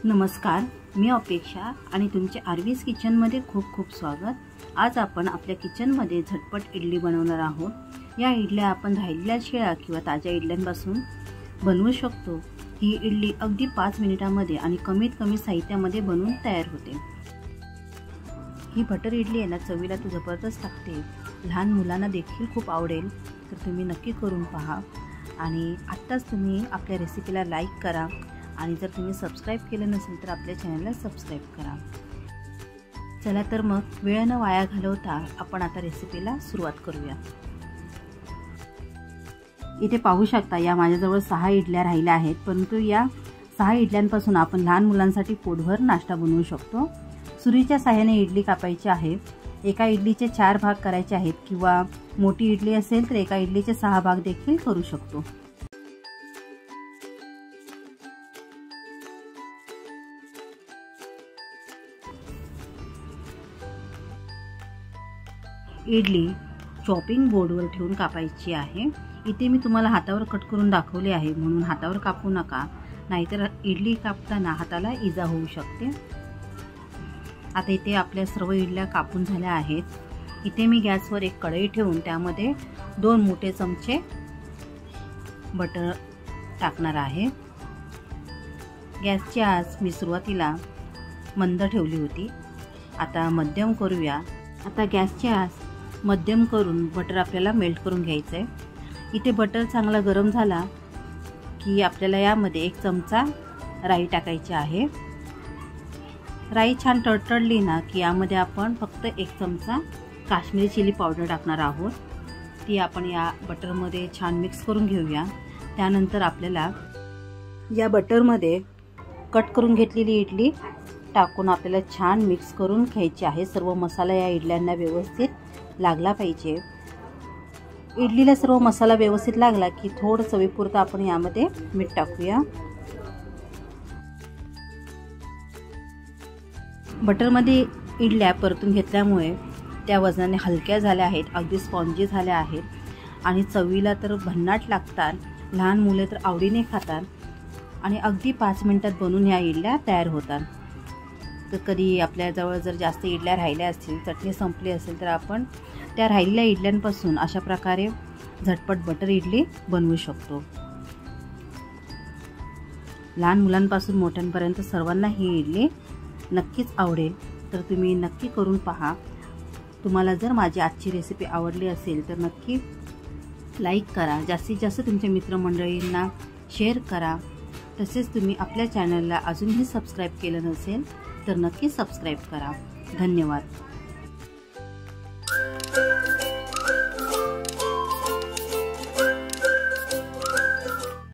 नमस्कार, मी अपेक्षा आणि तुमचे आरवीज किचनमध्ये खूप खूप स्वागत। आज आपण आपल्या किचनमध्ये झटपट इडली बनवणार आहोत। या इडल्या आपण राहिलेल्या शिळ्या किंवा ताज्या इडल्यांपासून बनवू शकतो। ही इडली अगदी 5 मिनिटांमध्ये आणि कमीत कमी साहित्यामध्ये बनवून तयार होते। ही बटर इडली आहे ना, चवीला तर जबरदस्त लागते। लहान मुलांना देखील खूप आवडेल, तर तुम्ही नक्की करून पहा। आणि आत्ताच तुम्ही आपल्या रेसिपीला लाईक करा आणि जर तुम्ही सबस्क्राइब केलं नसेल तर आपल्या चॅनलला सबस्क्राइब करा। चला तर मग वेळ न वाया घालवता आपण आता रेसिपीला सुरुवात करूया। इथे पाहू शकता, या माझ्याजवळ 6 इडल्या राहिल्या आहेत, परंतु या 6 इडल्यांपासून आपण लहान मुलांसाठी पोटभर नाश्ता बनवू शकतो। सुरीच्या साहाय्याने इडली कापायची आहे। एका इडलीचे 4 भाग करायचे आहेत किंवा मोठी इडली असेल तर एका इडलीचे 6 भाग देखील करू शकतो। इडली चॉपिंग बोर्डवर ठेवून कापायची आहे। इथे मी तुम्हाला हातावर कट करून दाखवले आहे, म्हणून हातावर कापू नका, नाहीतर इडली कापताना हाताला इजा होऊ शकते। आता इथे आपल्या सर्व इडल्या कापून झाल्या आहेत। इथे मी गॅसवर एक कढई ठेवून त्यामध्ये 2 मोठे चमचे बटर टाकणार आहे। गॅसची आच मी सुरुवातीला मंद ठेवली होती, आता मध्यम करूया। आता गॅसची आच मध्यम करून बटर आपल्याला मेल्ट करून घ्यायचं आहे। इथे बटर चांगला गरम झाला की आपल्याला यामध्ये 1 चमचा राई टाकायची आहे। राई छान तडतडली ना की यामध्ये आपण फक्त 1 चमचा काश्मीरी चिली पावडर टाकणार आहोत। ती आपण या बटरमध्ये छान मिक्स करून घेऊया। त्यानंतर आपल्याला या बटरमध्ये कट करून घेतलेली इडली टाकून आपल्याला छान मिक्स करून घ्यायची आहे। सर्व मसाला या इडल्यांना व्यवस्थित लागला पाहिजे। इडलीला सर्व मसाला व्यवस्थित लागला की थोडं चवीपुरतं आपण यामध्ये मीठ टाकूया। बटरमध्ये इडल्या परतून घेतल्यामुळे त्या वजनाने हलक्या झाल्या आहेत, अगदी स्पॉन्जी झाल्या आहेत आणि चवीला तर भन्नाट लागतात। लहान मुले तर आवडीने खातात आणि अगदी 5 मिनिटात बनून या इडल्या तयार होतात। तर कधी आपल्याजवळ जर जास्त इडल्या राहिल्या असतील, चटणी संपली असेल, तर आपण त्या राहिलेल्या इडल्यांपासून अशा प्रकारे झटपट बटर इडली बनवू शकतो। लहान मुलांपासून मोठ्यांपर्यंत सर्वांना ही इडली नक्कीच आवडेल, तर तुम्ही नक्की करून पहा। तुम्हाला जर माझी आजची रेसिपी आवडली असेल तर नक्की लाईक करा, जास्तीत जास्त तुमच्या मित्रमंडळींना शेअर करा। तसेच तुम्ही आपल्या चॅनलला अजूनही सबस्क्राइब केलं नसेल तर नक्की सबस्क्राइब करा। धन्यवाद।